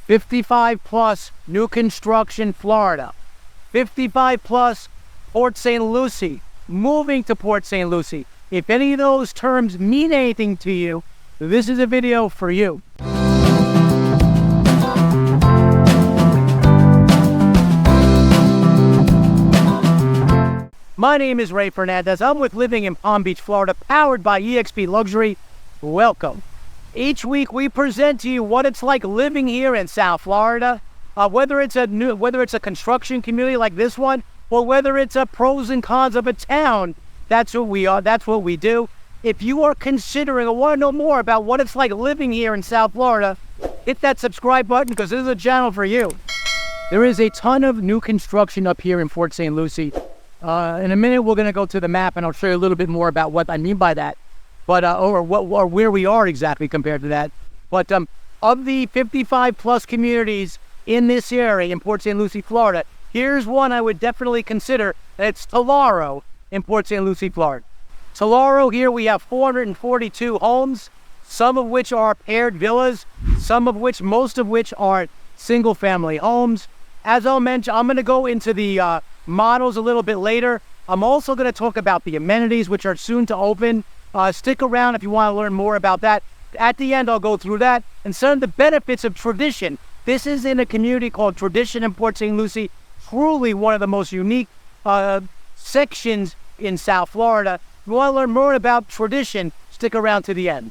55 plus new construction Florida, 55 plus Port St Lucie, moving to Port St Lucie. If any of those terms mean anything to you, this is a video for you. My name is Ray Fernandez. I'm with Living in Palm Beach, Florida, powered by eXp Luxury. Welcome. Each week we present to you what it's like living here in South Florida, whether it's a construction community like this one, or whether it's a pros and cons of a town. That's what we are. That's what we do. If you are considering or want to know more about what it's like living here in South Florida, hit that subscribe button because this is a channel for you. There is a ton of new construction up here in Port St Lucie. In a minute, we're going to go to the map, and I'll show you a little bit more about what I mean by that, but or where we are exactly compared to that. But of the 55 plus communities in this area in Port St Lucie, Florida, here's one I would definitely consider. It's Telaro in Port St Lucie, Florida. Telaro, here we have 442 homes, some of which are paired villas, most of which are single family homes. As I'll mention, I'm going to go into the models a little bit later. I'm also going to talk about the amenities, which are soon to open. Stick around if you want to learn more about that. At the end, I'll go through that and some of the benefits of tradition. This is in a community called Tradition in Port St Lucie, truly one of the most unique sections in South Florida. If you want to learn more about tradition, stick around to the end.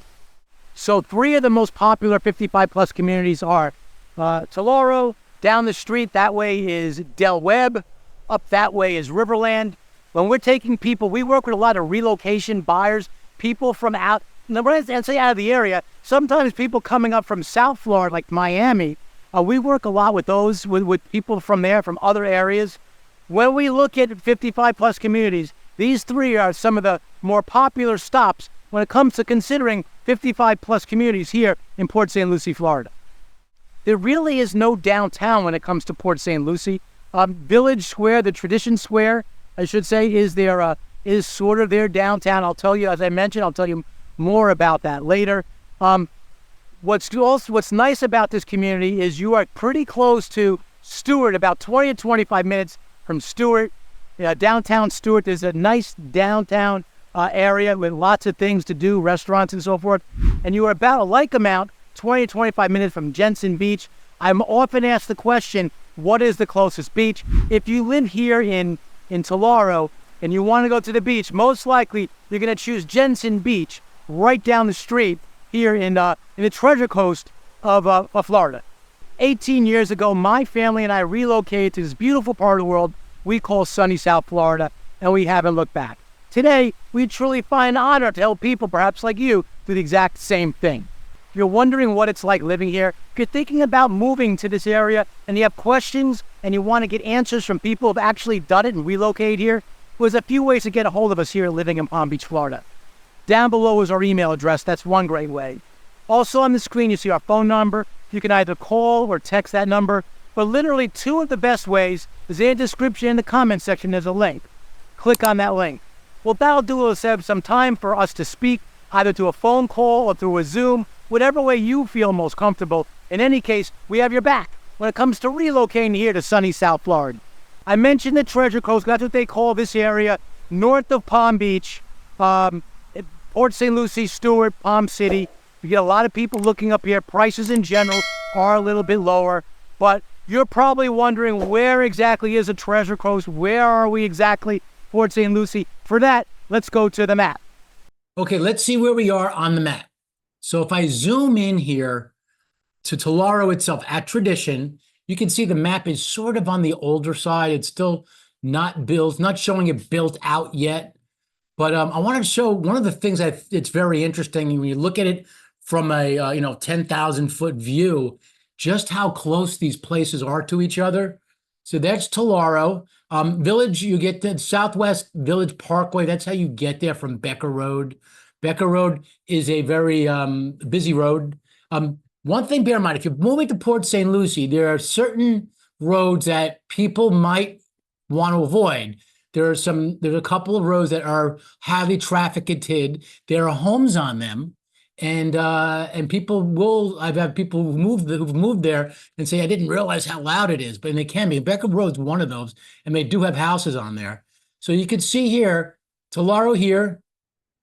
So 3 of the most popular 55 plus communities are Telaro. Down the street, that way is Del Webb. Up that way is Riverland. When we're taking people, we work with a lot of relocation buyers, people from out, and when I say out of the area, sometimes people coming up from South Florida, like Miami. We work a lot with those, with people from there, from other areas. When we look at 55 plus communities, these 3 are some of the more popular stops when it comes to considering 55 plus communities here in Port St Lucie, Florida. There really is no downtown when it comes to Port St Lucie. Village Square, the Tradition Square, I should say, is sort of their downtown. I'll tell you, as I mentioned, I'll tell you more about that later. What's nice about this community is you are pretty close to Stewart, about 20 to 25 minutes from Stewart. Downtown Stewart, there's a nice downtown area with lots of things to do, restaurants and so forth. And you are about a like amount, 20 to 25 minutes from Jensen Beach. I'm often asked the question, what is the closest beach? If you live here in Telaro and you want to go to the beach, most likely you're going to choose Jensen Beach right down the street here in the Treasure Coast of Florida. 18 years ago, my family and I relocated to this beautiful part of the world we call sunny South Florida, and we haven't looked back. Today, we truly find honor to help people, perhaps like you, do the exact same thing. If you're wondering what it's like living here, if you're thinking about moving to this area and you have questions and you want to get answers from people who have actually done it and relocated here, there's a few ways to get a hold of us here Living in Palm Beach, Florida. Down below is our email address. That's one great way. Also on the screen, you see our phone number. You can either call or text that number, but literally 2 of the best ways is in the description in the comment section. There's a link. Click on that link. Well, that'll do is have some time for us to speak, either to a phone call or through a Zoom, whatever way you feel most comfortable. In any case, we have your back when it comes to relocating here to sunny South Florida. I mentioned the Treasure Coast. That's what they call this area, north of Palm Beach, Port St Lucie, Stewart, Palm City. You get a lot of people looking up here. Prices in general are a little bit lower, but you're probably wondering where exactly is the Treasure Coast? Where are we exactly, Port St Lucie? For that, let's go to the map. Okay, let's see where we are on the map. So if I zoom in here to Telaro itself at Tradition, you can see the map is sort of on the older side. It's still not built, not showing it built out yet. But I want to show one of the things that it's very interesting when you look at it from a 10,000 foot view, just how close these places are to each other. So that's Telaro. Village, you get the Southwest Village Parkway. That's how you get there from Becker Road. Becker Road is a very busy road. One thing, bear in mind, if you're moving to Port St Lucie, there are certain roads that people might want to avoid. There's a couple of roads that are highly trafficked. There are homes on them, And people will. I've had people who've moved there and say I didn't realize how loud it is, but they can be. Beckham Road's one of those, and they do have houses on there. So you can see here, Telaro here,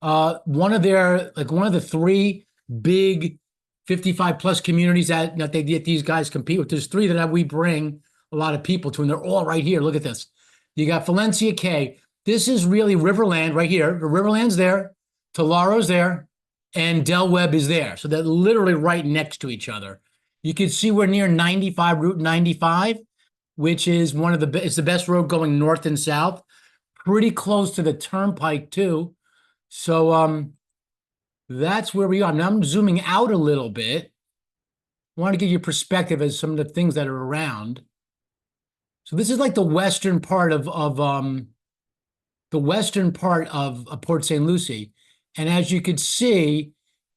one of the three big 55 plus communities that these guys compete with. There's three that we bring a lot of people to, and they're all right here. Look at this. You got Valencia K. This is really Riverland right here. The Riverland's there, Telaro's there, and Del Webb is there. So they're literally right next to each other. You can see we're near 95, Route 95, which is it's the best road going north and south. Pretty close to the turnpike too. So that's where we are. Now I'm zooming out a little bit. I want to give you perspective as some of the things that are around. So this is like the western part of Port St Lucie. And as you could see,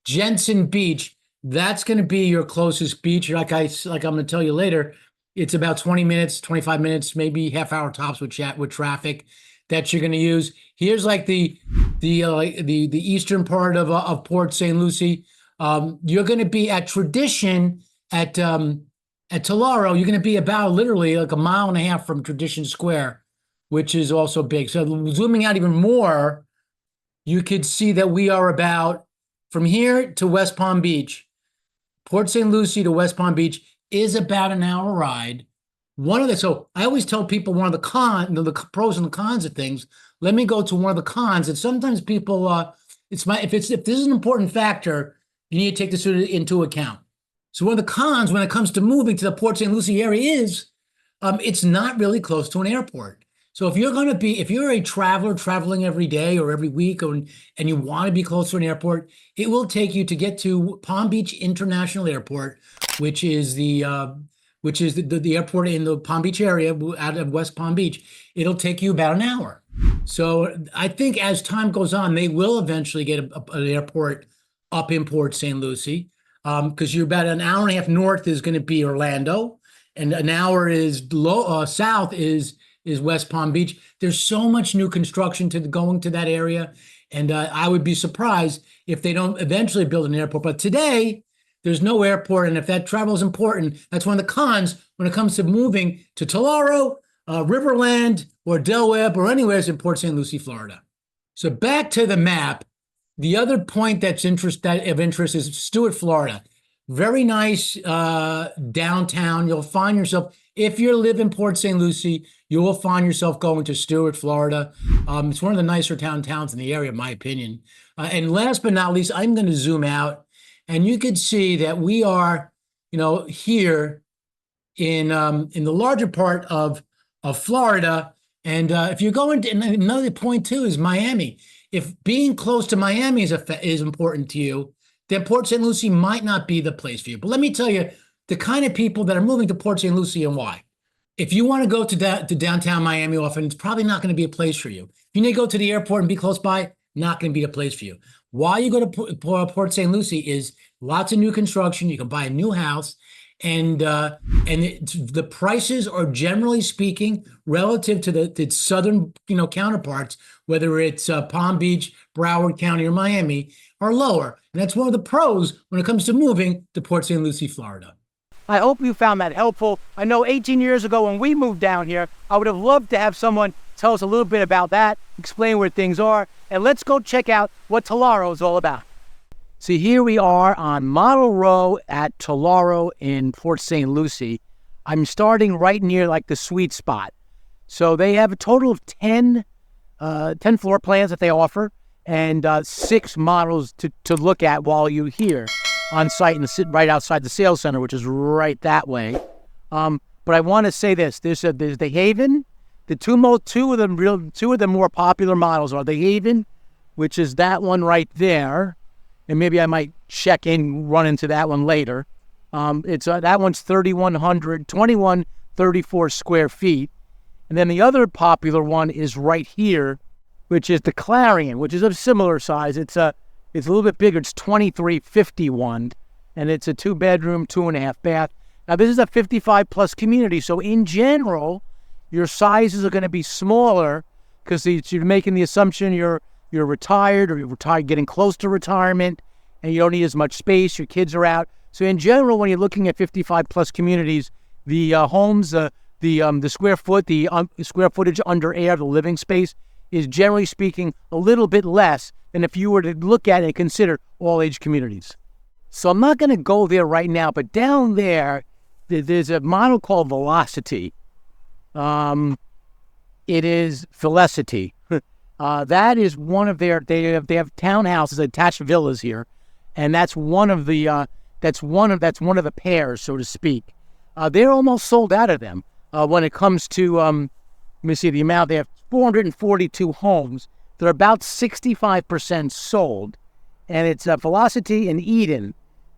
Jensen Beach, that's going to be your closest beach. Like I'm going to tell you later, it's about 20 minutes, 25 minutes, maybe half hour tops with traffic that you're going to use. Here's like the eastern part of Port St Lucie. You're going to be at Tradition at Telaro. You're going to be about literally like a mile and a half from Tradition Square, which is also big. So zooming out even more, you could see that we are about from here to West Palm Beach. Port St Lucie to West Palm Beach is about an hour ride. So I always tell people one of the pros and the cons of things. Let me go to one of the cons. And sometimes people, if this is an important factor, you need to take this into account. So one of the cons when it comes to moving to the Port St Lucie area is it's not really close to an airport. So if you're a traveler traveling every day or every week, and you want to be close to an airport, it will take you to get to Palm Beach International Airport, which is the airport in the Palm Beach area out of West Palm Beach. It'll take you about an hour. So I think as time goes on, they will eventually get an airport up in Port St Lucie, because you're about an hour and a half north is going to be Orlando, and an hour is south is West Palm Beach. There's so much new construction going to that area, and I would be surprised if they don't eventually build an airport. But today, there's no airport, and if that travel is important, that's one of the cons when it comes to moving to Telaro, Riverland, or Del Webb, or anywhere in Port St Lucie, Florida. So back to the map. The other point that's of interest is Stuart, Florida. Very nice downtown. You'll find yourself, if you live in Port St Lucie, you will find yourself going to Stuart, Florida. It's one of the nicer towns in the area, in my opinion. And last but not least, I'm going to zoom out, and you can see that we are, here in the larger part of Florida. And if you're going to, and another point too is Miami. If being close to Miami is important to you, then Port St Lucie might not be the place for you. But let me tell you the kind of people that are moving to Port St Lucie and why. If you want to go to downtown Miami often, it's probably not going to be a place for you. If you need to go to the airport and be close by, not going to be a place for you. Why you go to Port St Lucie is lots of new construction. You can buy a new house, and the prices are, generally speaking, relative to the southern counterparts, whether it's Palm Beach, Broward County, or Miami, are lower. And that's one of the pros when it comes to moving to Port St Lucie, Florida. I hope you found that helpful. I know 18 years ago when we moved down here, I would have loved to have someone tell us a little bit about that, explain where things are, and let's go check out what Telaro is all about. See, here we are on Model Row at Telaro in Port St Lucie. I'm starting right near like the sweet spot. So they have a total of 10 floor plans that they offer, and 6 models to look at while you're here on site and sit right outside the sales center, which is right that way. But I want to say this: there's the Haven. The two of the more popular models are the Haven, which is that one right there, and maybe I might run into that one later. It's that one's 2134 square feet, and then the other popular one is right here, which is the Clarion, which is of similar size. It's a little bit bigger. It's 2351, and it's a 2-bedroom, 2.5 bath. Now, this is a 55-plus community, so in general, your sizes are going to be smaller because you're making the assumption you're retired, or you're retired, getting close to retirement, and you don't need as much space. Your kids are out. So in general, when you're looking at 55 plus communities, the homes, the square footage under air, the living space, is generally speaking a little bit less than if you were to look at and consider all age communities. So I'm not going to go there right now, but down there, there's a model called Velocity. It is Felicity. That is one of their. They have townhouses, attached villas here, and that's one of the pairs, so to speak. They're almost sold out of them. When it comes to let me see the amount. They have 442 homes. They're about 65% sold, and it's Velocity and Eden.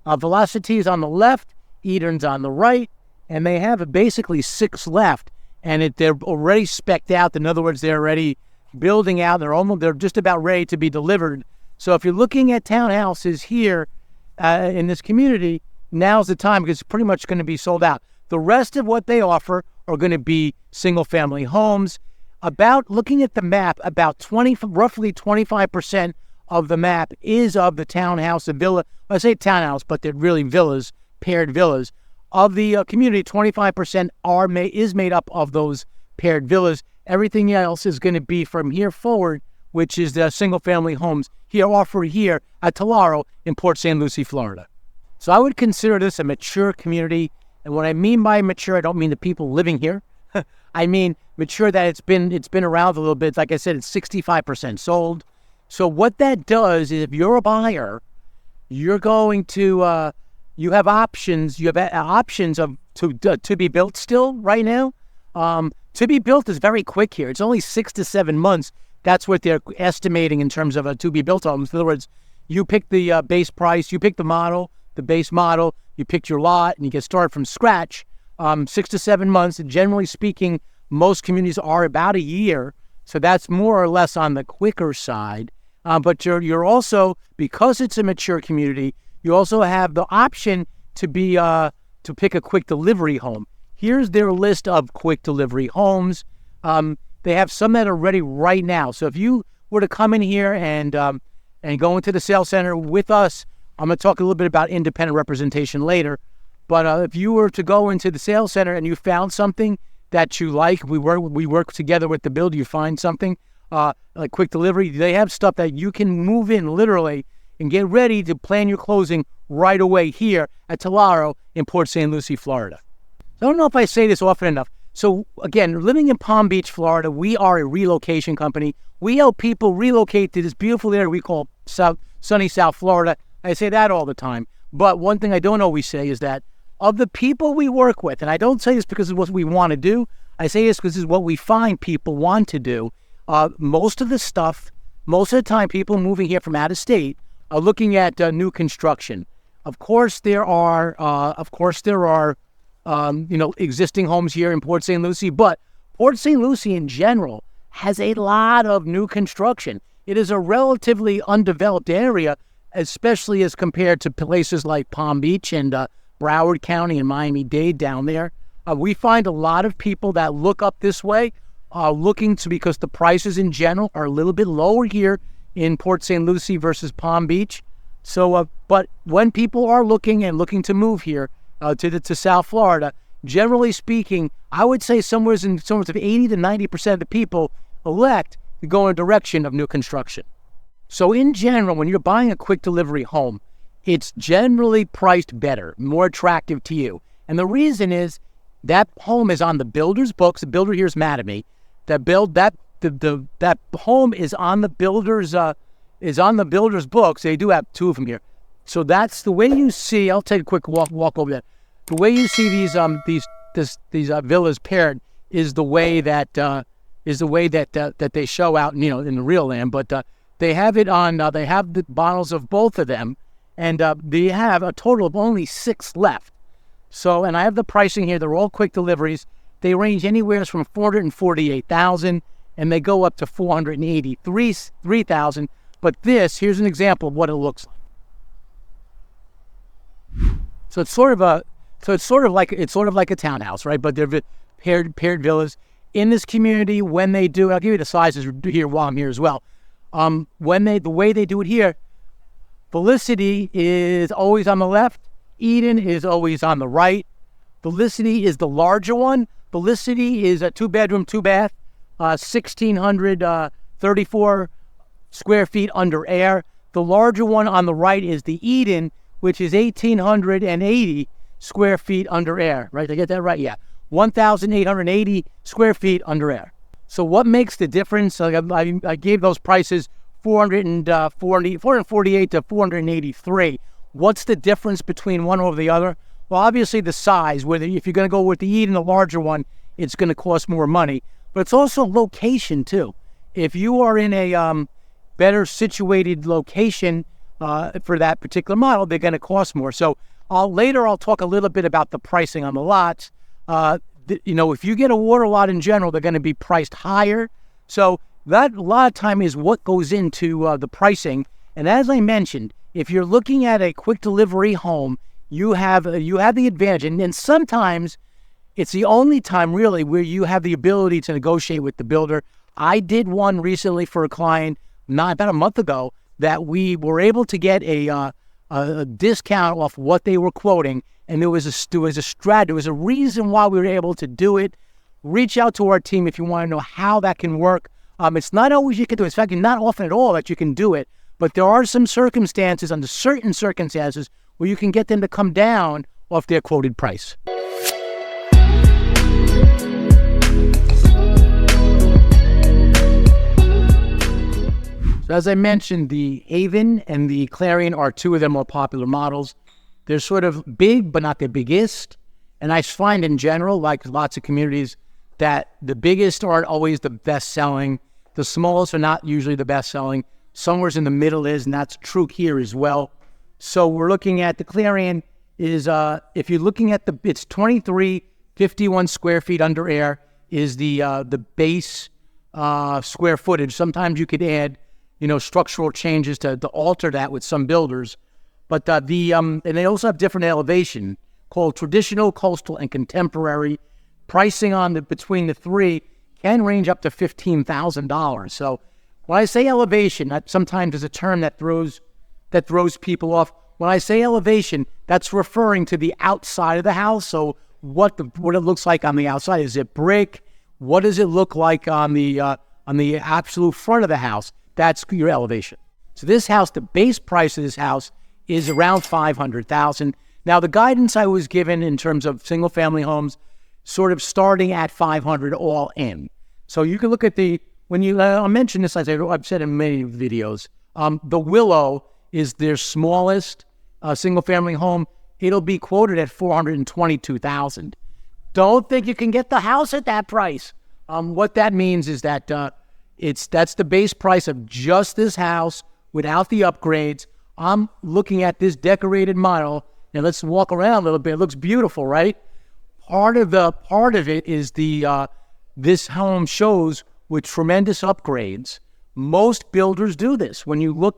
Velocity is on the left, Eden's on the right, and they have basically 6 left, and they're already spec'd out. In other words, they're already building out. They're just about ready to be delivered. So if you're looking at townhouses here in this community, now's the time, because it's pretty much going to be sold out. The rest of what they offer are going to be single-family homes. Looking at the map, roughly 25% of the map is of the townhouse, the villa. I say townhouse, but they're really villas, paired villas. Of the community, 25% is made up of those paired villas. Everything else is going to be from here forward, which is the single-family homes offered here at Telaro in Port St Lucie, Florida. So I would consider this a mature community. And what I mean by mature, I don't mean the people living here. I mean mature that it's been around a little bit. Like I said, it's 65% sold. So what that does is, if you're a buyer, you're going to you have options. You have options of to be built still right now. To be built is very quick here. It's only 6 to 7 months. That's what they're estimating in terms of a to be built homes. In other words, you pick the base price, you pick the model, the base model, you pick your lot, and you get started from scratch. 6 to 7 months. And generally speaking, most communities are about a year. So that's more or less on the quicker side. But you're also, because it's a mature community, you also have the option to pick a quick delivery home. Here's their list of quick delivery homes. They have some that are ready right now. So if you were to come in here and go into the sales center with us, I'm going to talk a little bit about independent representation later. But if you were to go into the sales center and you found something that you like, we work together with the builder. You find something like quick delivery. They have stuff that you can move in literally and get ready to plan your closing right away here at Telaro in Port St Lucie, Florida. So I don't know if I say this often enough. So again, living in Palm Beach, Florida, we are a relocation company. We help people relocate to this beautiful area we call sunny South Florida. I say that all the time. But one thing I don't always say is that of the people we work with, and I don't say this because it's what we want to do, I say this because this is what we find people want to do. Most of the time, people moving here from out of state are looking at new construction. Of course, there are existing homes here in Port St Lucie, but Port St Lucie in general has a lot of new construction. It is a relatively undeveloped area, especially as compared to places like Palm Beach and Broward County and Miami-Dade down there. We find a lot of people that look up this way, because the prices in general are a little bit lower here in Port St Lucie versus Palm Beach. So, but when people are looking to move here to South Florida, generally speaking, I would say somewhere of 80 to 90% of the people elect to go in a direction of new construction. So in general, when you're buying a quick delivery home, it's generally priced better, more attractive to you. And the reason is that home is on the builder's books. The builder here is mad at me. That home is on the builder's books. They do have 2 of them here. So that's the way you see. I'll take a quick walk over that. The way you see these villas paired is the way that they show out, in the real land. But they have it on. They have the models of both of them, and they have a total of only 6 left. So, and I have the pricing here. They're all quick deliveries. They range anywhere from $448,000, and they go up to $483,000. But here's an example of what it looks like. So it's sort of like a townhouse, right? But they're paired villas in this community. When they do, I'll give you the sizes here while I'm here as well. The way they do it here, Felicity is always on the left. Eden is always on the right. Felicity is the larger one. Felicity is a 2-bedroom, 2-bath, 1,634 square feet under air. The larger one on the right is the Eden, which is 1,880 square feet under air. Right? Did I get that right? Yeah. 1,880 square feet under air. So what makes the difference? I gave those prices 448 to 483. What's the difference between one over the other? Well, obviously the size. Whether if you're going to go with the Eden, the larger one, it's going to cost more money. But it's also location too. If you are in a better situated location for that particular model, they're going to cost more. So later I'll talk a little bit about the pricing on the lots. If you get a water lot in general, they're going to be priced higher. So that a lot of time is what goes into the pricing. And as I mentioned, if you're looking at a quick delivery home, you have the advantage. And then sometimes it's the only time really where you have the ability to negotiate with the builder. I did one recently for a client about a month ago that we were able to get a discount off what they were quoting. And there was a reason why we were able to do it. Reach out to our team if you want to know how that can work. It's not always you can do it. In fact, not often at all that you can do it. But there are some circumstances, under certain circumstances, where you can get them to come down off their quoted price. So as I mentioned, the Avon and the Clarion are two of their more popular models. They're sort of big, but not the biggest. And I find in general, like lots of communities, that the biggest aren't always the best selling. The smallest are not usually the best selling. Somewhere in the middle is, and that's true here as well. So we're looking at the Clarion is, if you're looking at it's 2,351 square feet under air is the base square footage. Sometimes you could add, structural changes to alter that with some builders. But and they also have different elevation called traditional, coastal, and contemporary. Pricing between the three can range up to $15,000. So when I say elevation, that sometimes is a term that throws people off. When I say elevation, that's referring to the outside of the house. So what it looks like on the outside. Is it brick? What does it look like on the absolute front of the house? That's your elevation. So this house, the base price of this house is around $500,000. Now the guidance I was given in terms of single family homes, sort of starting at $500 all in. So you can look at I'll mention this, as I've said in many videos, the Willow is their smallest single family home. It'll be quoted at $422,000. Don't think you can get the house at that price. What that means is that that's the base price of just this house without the upgrades. I'm looking at this decorated model, and let's walk around a little bit. It looks beautiful, right? Part of it is this home shows with tremendous upgrades. Most builders do this. When you go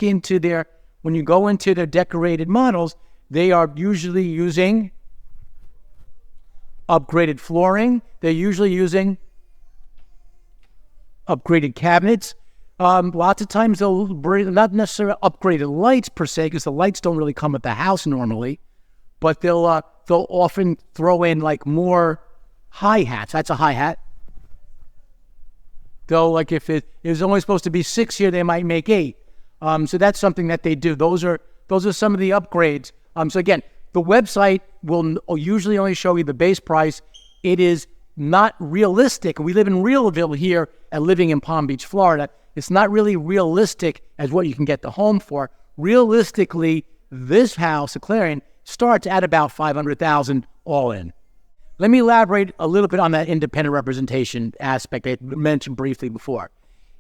into their decorated models, they are usually using upgraded flooring. They're usually using upgraded cabinets. Lots of times they'll bring, not necessarily upgraded lights per se, because the lights don't really come at the house normally, but they'll often throw in like more hi-hats. That's a hi-hat. Though, like if it was only supposed to be 6 here, they might make 8. So that's something that they do. Those are some of the upgrades. So again, the website will usually only show you the base price. It is not realistic. We live in Realville here and living in Palm Beach, Florida. It's not really realistic as what you can get the home for. Realistically, this house, the Clarion, starts at about $500,000 all in. Let me elaborate a little bit on that independent representation aspect I mentioned briefly before.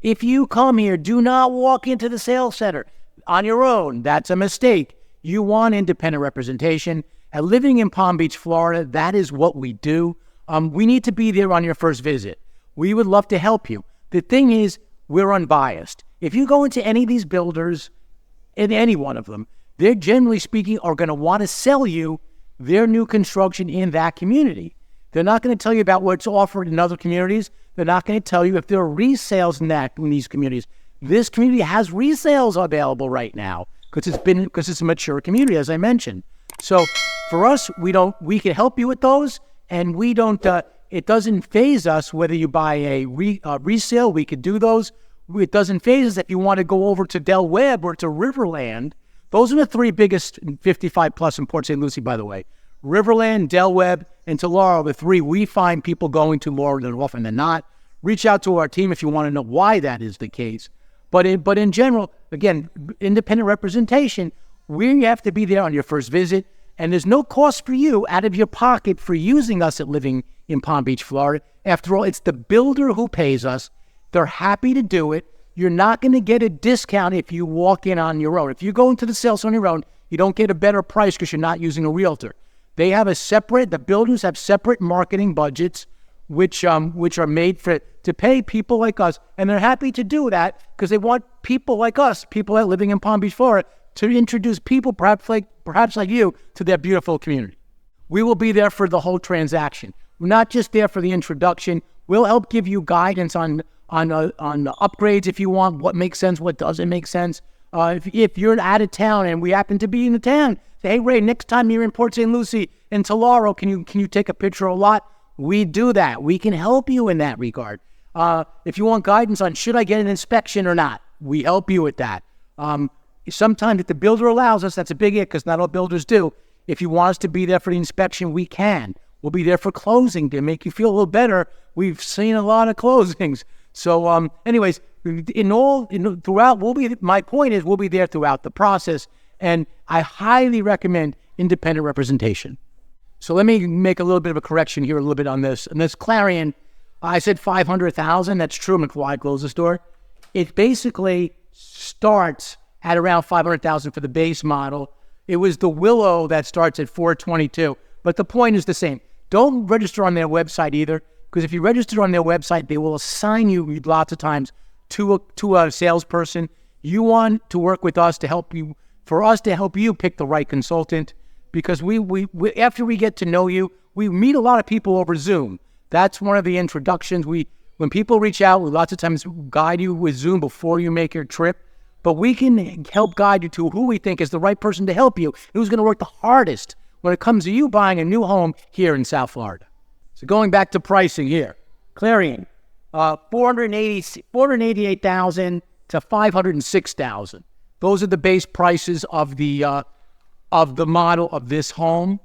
If you come here, do not walk into the sales center on your own. That's a mistake. You want independent representation. And living in Palm Beach, Florida, that is what we do. We need to be there on your first visit. We would love to help you. The thing is, we're unbiased. If you go into any of these builders, in any one of them, they're generally speaking are going to want to sell you their new construction in that community. They're not going to tell you about what's offered in other communities. They're not going to tell you if there are resales in these communities. This community has resales available right now. because it's a mature community, as I mentioned. So for us, we can help you with those, and we don't. It doesn't phase us whether you buy a resale. We could do those. It doesn't phase us if you want to go over to Del Webb or to Riverland. Those are the three biggest 55 plus in Port St Lucie, by the way. Riverland, Del Webb, and Telaro, the three we find people going to more than often than not. Reach out to our team if you want to know why that is the case. But in general, again, independent representation, we have to be there on your first visit, and there's no cost for you out of your pocket for using us at Living in Palm Beach, Florida. After all, it's the builder who pays us. They're happy to do it. You're not going to get a discount if you walk in on your own. If you go into the sales on your own, you don't get a better price because you're not using a realtor. They have the builders have separate marketing budgets, which are made to pay people like us, and they're happy to do that because they want people like us, people that living in Palm Beach, Florida, to introduce people perhaps like you to their beautiful community. We will be there for the whole transaction. We're not just there for the introduction. We'll help give you guidance on upgrades if you want, what makes sense, what doesn't make sense. If you're out of town and we happen to be in the town, say, hey, Ray, next time you're in Port St Lucie in Telaro, can you take a picture of a lot? We do that. We can help you in that regard. If you want guidance on should I get an inspection or not, we help you with that. Sometimes if the builder allows us, that's a big it because not all builders do. If you want us to be there for the inspection, we can. We'll be there for closing to make you feel a little better. We've seen a lot of closings. So anyways, throughout, my point is we'll be there throughout the process. And I highly recommend independent representation. So let me make a little bit of a correction here a little bit on this. And this Clarion, I said 500,000. That's true. McFly closed the store. It basically starts at around 500,000 for the base model. It was the Willow that starts at 422. But the point is the same. Don't register on their website either, because if you register on their website, they will assign you lots of times to a salesperson. You want to work with us to help you, for us to help you pick the right consultant, because we after we get to know you, we meet a lot of people over Zoom. That's one of the introductions. When people reach out, we lots of times guide you with Zoom before you make your trip, but we can help guide you to who we think is the right person to help you, who's going to work the hardest when it comes to you buying a new home here in South Florida. So going back to pricing here, Clarion, 488,000 to 506,000. Those are the base prices of the model of this home.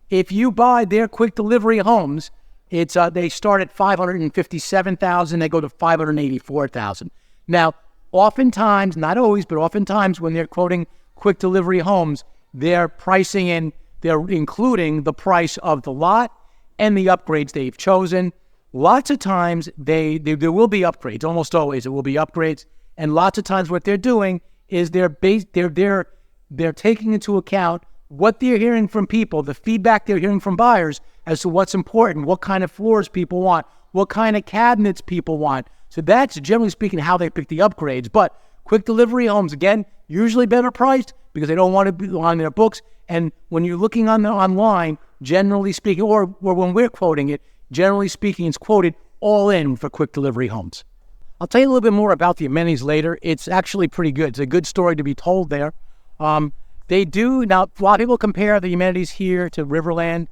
If you buy their quick delivery homes, it's they start at 557,000. They go to 584,000. Now, oftentimes, not always, but oftentimes when they're quoting quick delivery homes, they're pricing in, they're including the price of the lot and the upgrades they've chosen. Lots of times there will be upgrades. Almost always it will be upgrades. And lots of times what they're doing is they're taking into account what they're hearing from people, the feedback they're hearing from buyers as to what's important, what kind of floors people want, what kind of cabinets people want. So that's generally speaking how they pick the upgrades. But quick delivery homes, again, usually better priced because they don't want to be on their books. And when you're looking online, generally speaking, or when we're quoting it, generally speaking, it's quoted all in for quick delivery homes. I'll tell you a little bit more about the amenities later. It's actually pretty good. It's a good story to be told there. They do, now a lot of people compare the amenities here to Riverland.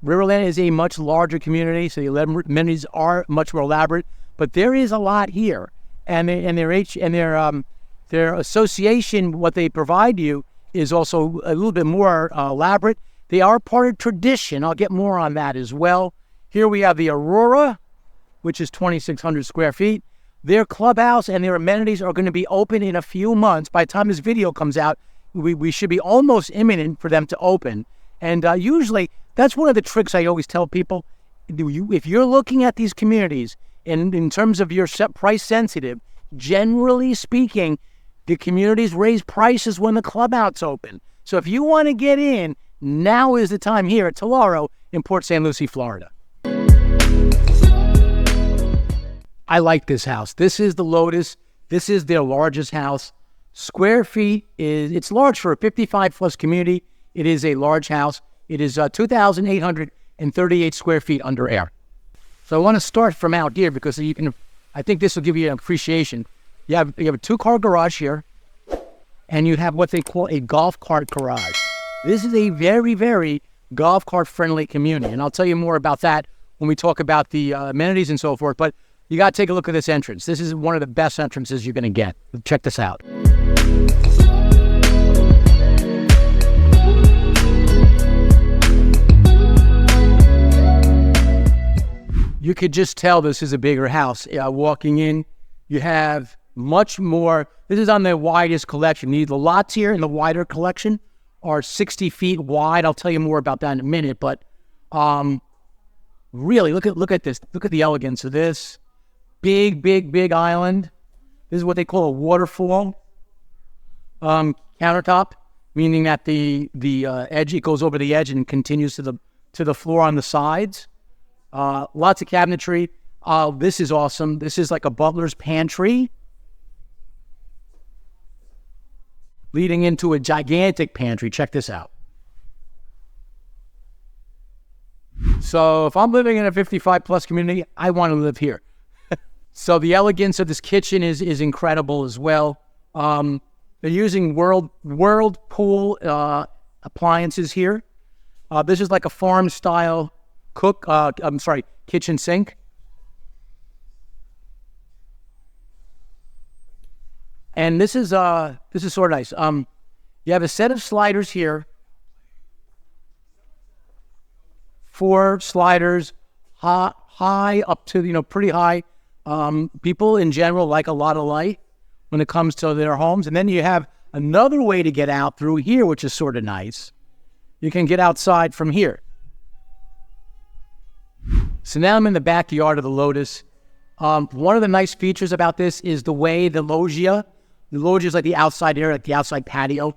Riverland is a much larger community, so the amenities are much more elaborate, but there is a lot here. And their association, what they provide you, is also a little bit more elaborate. They are part of tradition. I'll get more on that as well. Here we have the Aurora, which is 2,600 square feet. Their clubhouse and their amenities are going to be open in a few months. By the time this video comes out, we should be almost imminent for them to open. And usually, that's one of the tricks I always tell people. If you're looking at these communities, and in terms of your price sensitive, generally speaking, the communities raise prices when the clubhouse open. So if you want to get in, now is the time here at Telaro in Port St Lucie, Florida. I like this house. This is the Lotus. This is their largest house. Square feet it's large for a 55 plus community. It is a large house. It is 2,838 square feet under air. So I want to start from out here because I think this will give you an appreciation. You have a 2-car garage here. and you have what they call a golf cart garage. This is a very, very golf cart friendly community, and I'll tell you more about that when we talk about the amenities and so forth. But you got to take a look at this entrance. This is one of the best entrances you're going to get. Check this out. You could just tell this is a bigger house. Walking in, you have much more. This is on the widest collection. The lots here in the wider collection are 60 feet wide. I'll tell you more about that in a minute. But really, look at this. Look at the elegance of this. Big island. This is what they call a waterfall countertop, meaning that the edge, it goes over the edge and continues to the floor on the sides. Lots of cabinetry. This is awesome. This is like a butler's pantry leading into a gigantic pantry. Check this out. So if I'm living in a 55 plus community, I want to live here. So the elegance of this kitchen is incredible as well. They're using Whirlpool appliances here. This is like a farm style kitchen sink. And this is sort of nice. You have a set of sliders here. 4 sliders, high up to, pretty high. People in general like a lot of light when it comes to their homes. And then you have another way to get out through here, which is sort of nice. You can get outside from here. So now I'm in the backyard of the Lotus. One of the nice features about this is the way the loggia is like the outside area, like the outside patio,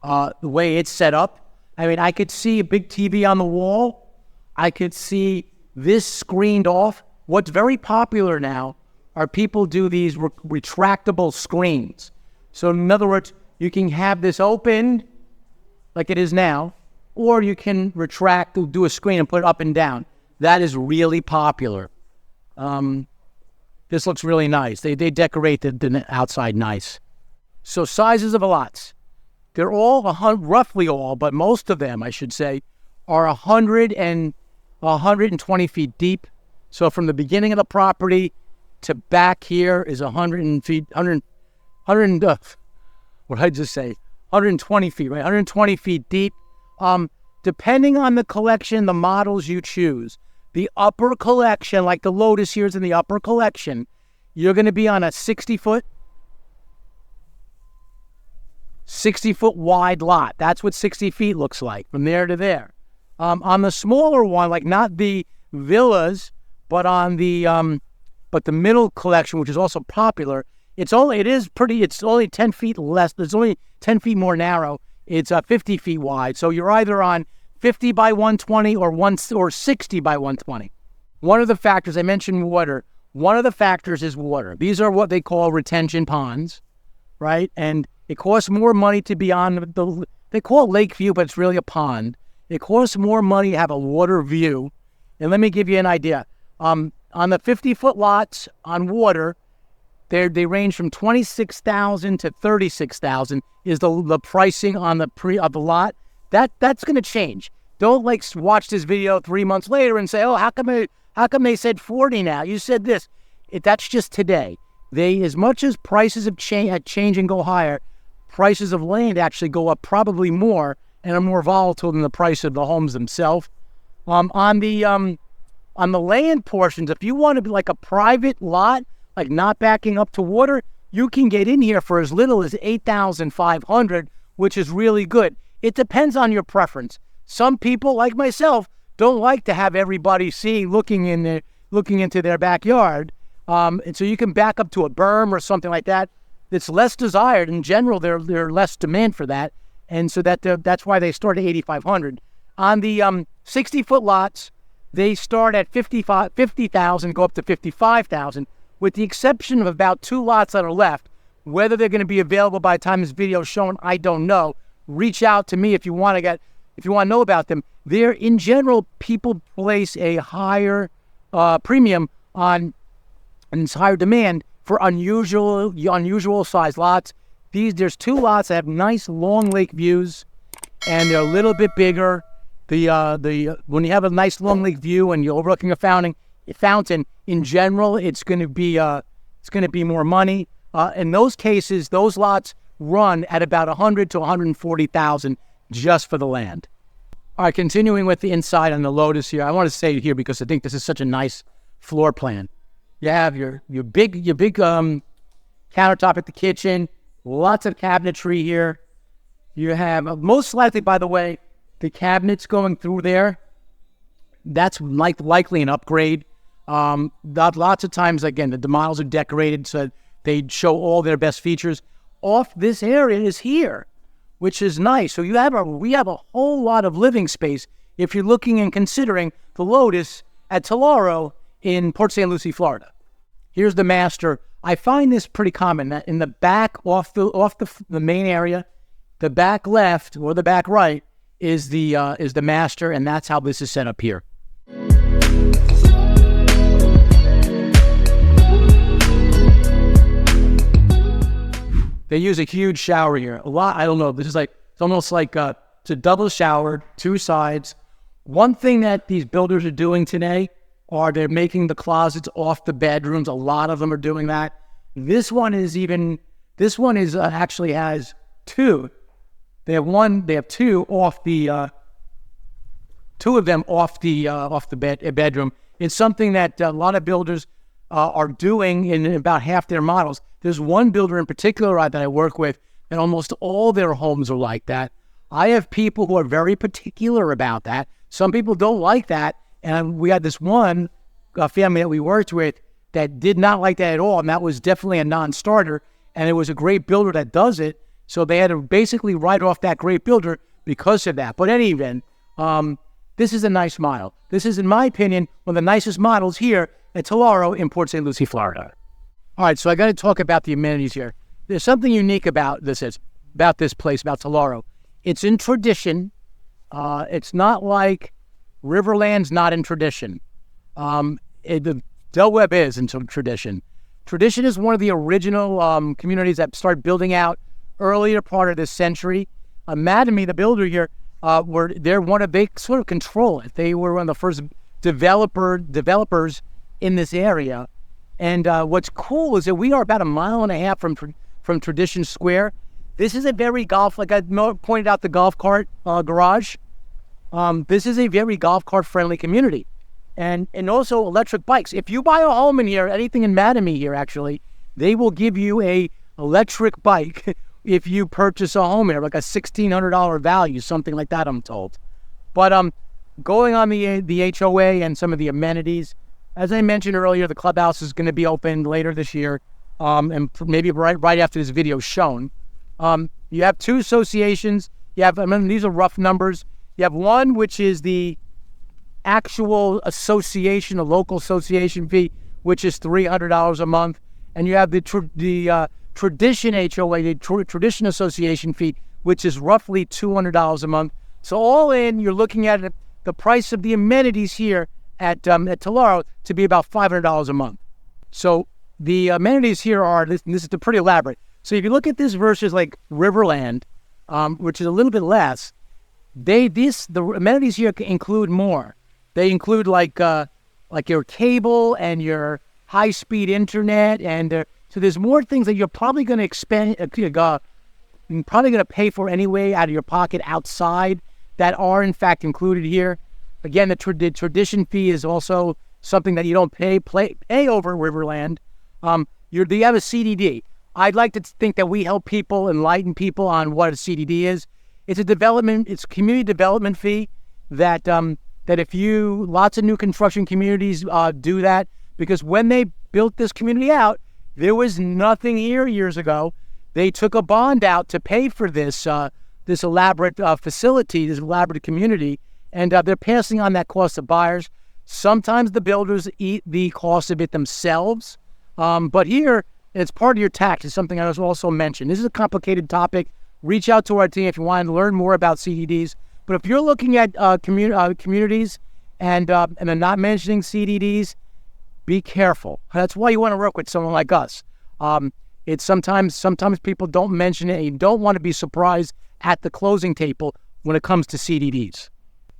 the way it's set up. I mean, I could see a big TV on the wall. I could see this screened off. What's very popular now are people do these retractable screens. So in other words, you can have this open like it is now, or you can retract, do a screen and put it up and down. That is really popular. This looks really nice. They decorate the outside nice. So sizes of the lots. They're all, roughly all, but most of them, I should say, are 120 feet deep. So from the beginning of the property to back here is 120 feet, right? 120 feet deep. Depending on the collection, the models you choose. The upper collection, like the Lotus here is in the upper collection, you're going to be on a 60-foot wide lot. That's what 60 feet looks like from there to there. On the smaller one, like not the villas, but on the middle collection, which is also popular, it's only 10 feet less. It's only 10 feet more narrow. It's 50 feet wide. So you're either on 50 by 120 or 60 by 120. One of the factors, I mentioned water. One of the factors is water. These are what they call retention ponds, right? And it costs more money to be on they call it lake view, but it's really a pond. It costs more money to have a water view. And let me give you an idea. On the 50-foot lots on water, they range from $26,000 to $36,000 is the pricing on the of the lot. That's going to change. Don't watch this video 3 months later and say, oh, how come they said 40 now? You said this. That's just today. As much as prices have change and go higher, prices of land actually go up probably more and are more volatile than the price of the homes themselves. On the land portions, if you want to be like a private lot, like not backing up to water, you can get in here for as little as $8,500, which is really good. It depends on your preference. Some people, like myself, don't like to have everybody looking into their backyard. And so you can back up to a berm or something like that. It's less desired. In general, there's less demand for that. And so that's why they start at $8,500. On the 60-foot lots, they start at $50,000, go up to $55,000, with the exception of about 2 lots that are left. Whether they're going to be available by the time this video is shown, I don't know. Reach out to me if you want to know about them. They're, in general, people place a higher premium on, and it's higher demand for unusual size lots. There's two lots that have nice long lake views, and they're a little bit bigger. When you have a nice long lake view and you're overlooking a fountain, in general, it's going to be more money. In those cases, those lots run at about $100,000 to $140,000 just for the land. All right, continuing with the inside on the Lotus here, I want to say here because I think this is such a nice floor plan. You have your big countertop at the kitchen, lots of cabinetry here. You have most likely, by the way, the cabinets going through there. That's likely an upgrade. Lots of times, again, the models are decorated so they show all their best features. Off this area is here, which is nice. So we have a whole lot of living space if you're looking and considering the Lotus at Telaro in Port St Lucie, Florida. Here's the master. I find this pretty common that in the back off the main area, the back left or the back right is the master, and that's how this is set up here. They use a huge shower here. A lot, I don't know. This is it's almost like it's a double shower, two sides. One thing that these builders are doing today are they're making the closets off the bedrooms. A lot of them are doing that. This one actually has two. They have two off the, two of them off the bedroom. It's something that a lot of builders are doing in about half their models. There's one builder in particular that I work with, and almost all their homes are like that. I have people who are very particular about that. Some people don't like that, and we had this one family that we worked with that did not like that at all, and that was definitely a non-starter, and it was a great builder that does it, so they had to basically write off that great builder because of that. But in any event, this is a nice model. This is, in my opinion, one of the nicest models here at Telaro in Port St Lucie, Florida. All right, so I got to talk about the amenities here. There's something unique about this place, about Telaro. It's in tradition. It's not like Riverland's not in tradition. The Del Webb is in Tradition. Tradition is one of the original communities that started building out earlier part of this century. Madame, the builder here, they sort of control it. They were one of the first developers in this area. And what's cool is that we are about a mile and a half from Tradition Square. This is a very like I pointed out the golf cart garage. This is a very golf cart friendly community. And also electric bikes. If you buy a home in here, anything in Madame here actually, they will give you a electric bike if you purchase a home here, like a $1,600 value, something like that, I'm told. But going on the HOA and some of the amenities, as I mentioned earlier, the clubhouse is going to be open later this year, and maybe right after this video is shown. You have two associations. These are rough numbers. You have one, which is the actual association, a local association fee, which is $300 a month. And you have the Tradition HOA, the Tradition Association fee, which is roughly $200 a month. So all in, you're looking at the price of the amenities here at Telaro to be about $500 a month. So the amenities here are, this is pretty elaborate. So if you look at this versus like Riverland, which is a little bit less, the amenities here include more. They include like your cable and your high-speed internet, and so there's more things that you're probably going to probably going to pay for anyway out of your pocket outside that are in fact included here. Again, the tradition fee is also something that you don't pay over Riverland. They have a CDD. I'd like to think that we help people, enlighten people on what a CDD is. It's a community development fee that lots of new construction communities do that, because when they built this community out, there was nothing here years ago. They took a bond out to pay for this elaborate facility, this elaborate community, and they're passing on that cost to buyers. Sometimes the builders eat the cost of it themselves, but here it's part of your tax. It's something I was also mentioned. This is a complicated topic. Reach out to our team if you want to learn more about CDDs. But if you're looking at communities and they're not mentioning CDDs, be careful. That's why you want to work with someone like us. It's sometimes people don't mention it, and you don't want to be surprised at the closing table when it comes to CDDs.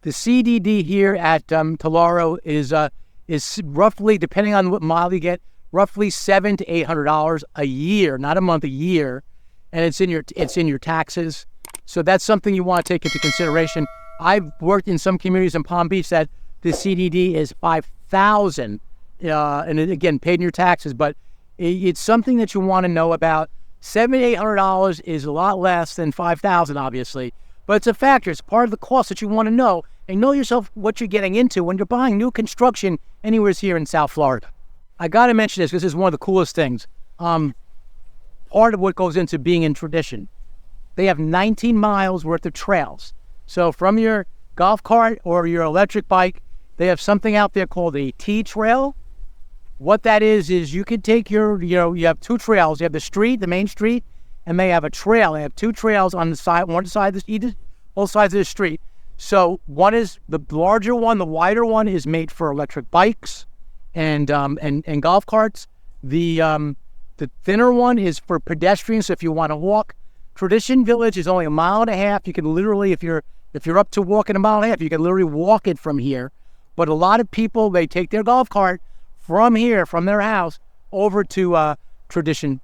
The CDD here at Telaro is roughly, depending on what mile you get, roughly $700 to $800 a year, not a month, a year, and it's in your taxes. So that's something you want to take into consideration. I've worked in some communities in Palm Beach that the CDD is $5,000, and again, paid in your taxes, but it's something that you want to know about. $700 to $800 is a lot less than $5,000, obviously, but it's a factor. It's part of the cost that you want to know and know yourself what you're getting into when you're buying new construction anywhere here in South Florida. I got to mention this because this is one of the coolest things. Part of what goes into being in Tradition. They have 19 miles worth of trails. So from your golf cart or your electric bike, they have something out there called a T-Trail. What that is you can take you have two trails. You have the street, the main street, and they have a trail. They have two trails on the side, both sides of the street. So one is the larger one, the wider one is made for electric bikes and golf carts. The thinner one is for pedestrians. So if you want to walk, Tradition Village is only 1.5 miles. You can literally, if you're up to walking 1.5 miles, you can literally walk it from here. But a lot of people, they take their golf cart from here, from their house, over to Tradition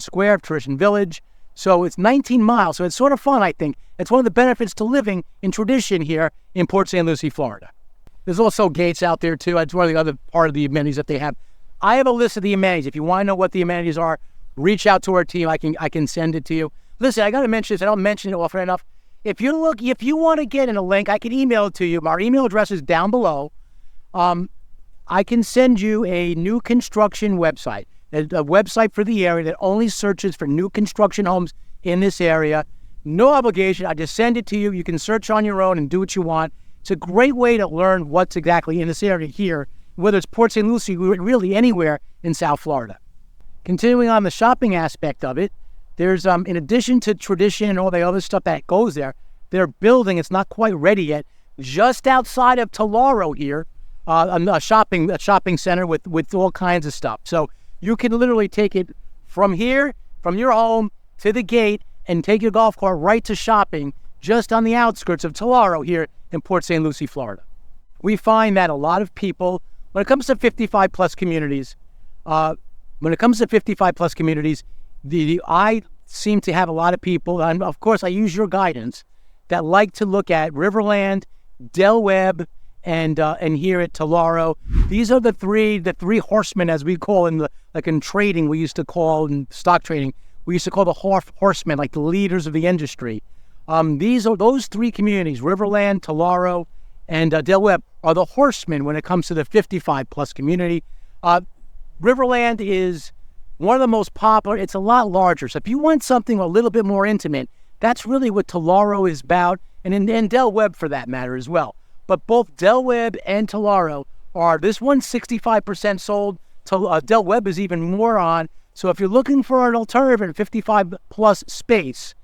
Square, Tradition Village. So it's 19 miles. So it's sort of fun, I think. It's one of the benefits to living in Tradition here in Port St Lucie, Florida. There's also gates out there too. It's one of the other part of the amenities that they have. I have a list of the amenities. If you want to know what the amenities are, reach out to our team. I can send it to you. Listen, I got to mention this. I don't mention it often enough. If you want to get in a link, I can email it to you. Our email address is down below. I can send you a new construction website, a website for the area that only searches for new construction homes in this area. No obligation. I just send it to you. You can search on your own and do what you want. It's a great way to learn what's exactly in this area here, whether it's Port St Lucie, really anywhere in South Florida. Continuing on the shopping aspect of it, there's, in addition to Tradition and all the other stuff that goes there, they're building, it's not quite ready yet, just outside of Telaro here, a shopping center with all kinds of stuff. So you can literally take it from here, from your home to the gate, and take your golf cart right to shopping just on the outskirts of Telaro here in Port St Lucie, Florida. We find that a lot of people, when it comes to 55 plus communities, I seem to have a lot of people, and of course I use your guidance, that like to look at Riverland, Del Webb, and here at Telaro. These are the three horsemen, as we call in trading, we used to call in stock trading, we used to call the horsemen, like the leaders of the industry. Those three communities, Riverland, Telaro, and Del Webb, are the horsemen when it comes to the 55 plus community. Riverland is one of the most popular. It's a lot larger. So if you want something a little bit more intimate, that's really what Telaro is about, and Del Webb for that matter as well. But both Del Webb and Telaro are, this one's 65% sold. Del Webb is even more on. So if you're looking for an alternative in 55 plus space,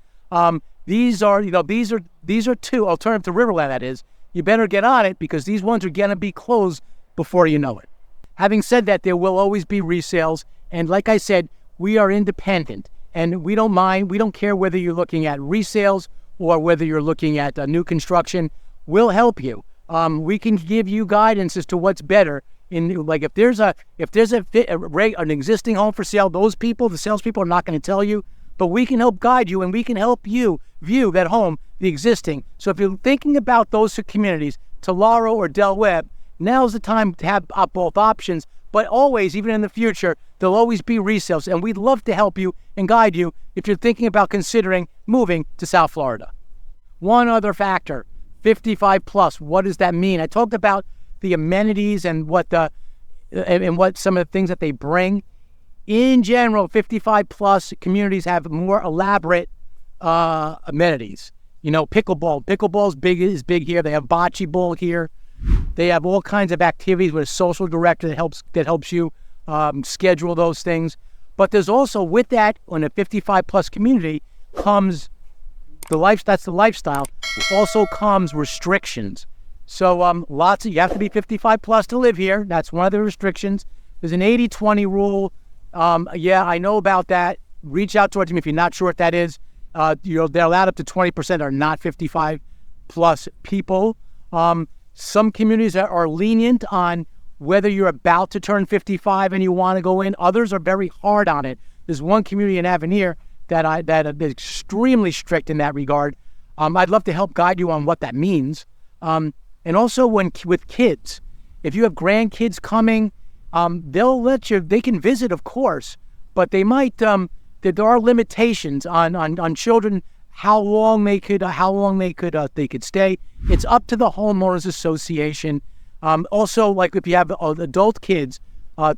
these are two alternative to Riverland, that is. You better get on it because these ones are going to be closed before you know it. Having said that, there will always be resales. And like I said, we are independent and we don't mind. We don't care whether you're looking at resales or whether you're looking at new construction. We'll help you. We can give you guidance as to what's better. If there's an existing home for sale, the salespeople are not going to tell you, but we can help guide you and we can help you view that home, the existing. So if you're thinking about those two communities, Telaro or Del Webb, now's the time to have both options. But always, even in the future, there'll always be resales, and we'd love to help you and guide you if you're thinking about considering moving to South Florida. One other factor, 55 plus. What does that mean? I talked about the amenities and what some of the things that they bring. In general, 55 plus communities have more elaborate amenities. Pickleball is big here. They have bocce ball here. They have all kinds of activities with a social director that helps you schedule those things. But there's also, with that, when a 55 plus community comes that's the lifestyle. Also comes restrictions. So you have to be 55 plus to live here. That's one of the restrictions. There's an 80-20 rule. I know about that. reach out to our team if you're not sure what that is. They're allowed up to 20% are not 55 plus people. Some communities are lenient on whether you're about to turn 55 and you want to go in. Others are very hard on it. There's one community in Avenir that is extremely strict in that regard. I'd love to help guide you on what that means. And also with kids, if you have grandkids coming, they'll let you, they can visit, of course, but they might, there are limitations on children, how long they could stay. It's up to the homeowners association. Also, like if you have adult kids,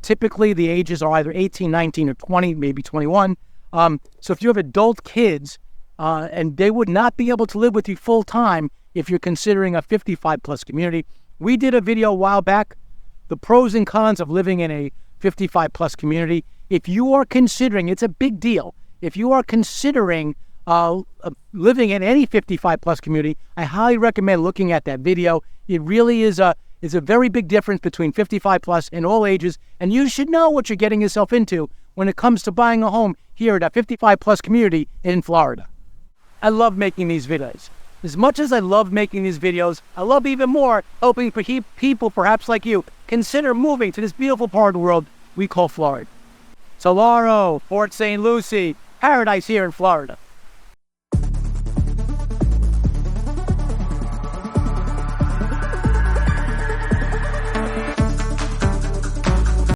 typically the ages are either 18, 19, or 20, maybe 21. So if you have adult kids, and they would not be able to live with you full time if you're considering a 55 plus community. We did a video a while back, the pros and cons of living in a 55 plus community. If you are considering, it's a big deal. If you are considering living in any 55 plus community, I highly recommend looking at that video. It really is a very big difference between 55 plus and all ages, and you should know what you're getting yourself into when it comes to buying a home here at a 55 plus community in Florida. I love making these videos. As much as I love making these videos, I love even more helping people perhaps like you consider moving to this beautiful part of the world we call Florida. Telaro, Port St Lucie, paradise here in Florida.